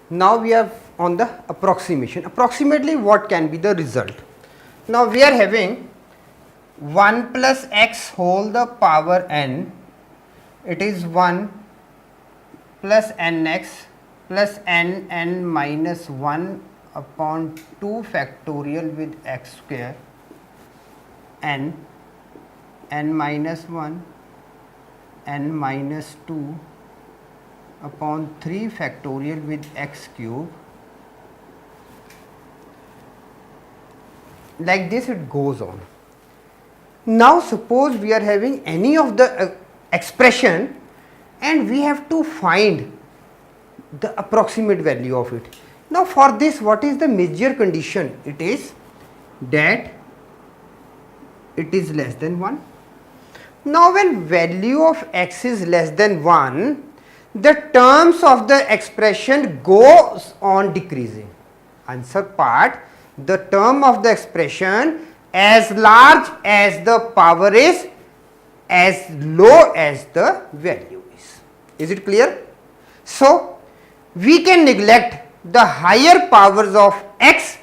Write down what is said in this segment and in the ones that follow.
Now we are on the approximation. Approximately what can be the result? Now we are having 1 plus x whole the power n, it is 1 plus nx plus n minus 1 upon 2 factorial with x square n minus 1 n minus 2 upon 3 factorial with x cube. Like this it goes on. Now suppose we are having any of the expression and we have to find the approximate value of it. Now for this, what is the major condition? It is that it is less than 1. Now when value of x is less than 1, the terms of the expression goes on decreasing. Answer part, the term of the expression as large as the power is, as low as the value is. Is it clear? So we can neglect the higher powers of x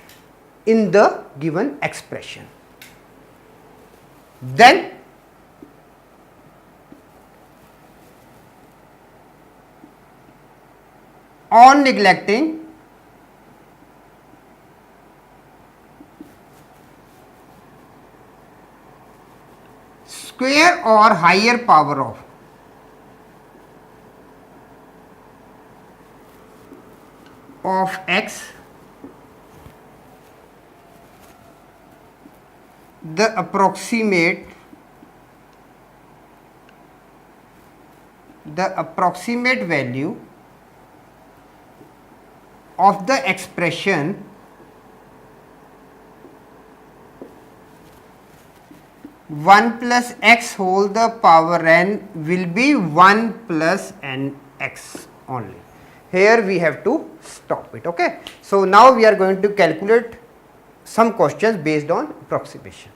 in the given expression. Then on neglecting square or higher power of x, the approximate value of the expression one plus x whole the power n will be 1 plus nx only. Here we have to stop it. Okay. So now we are going to calculate some questions based on approximation.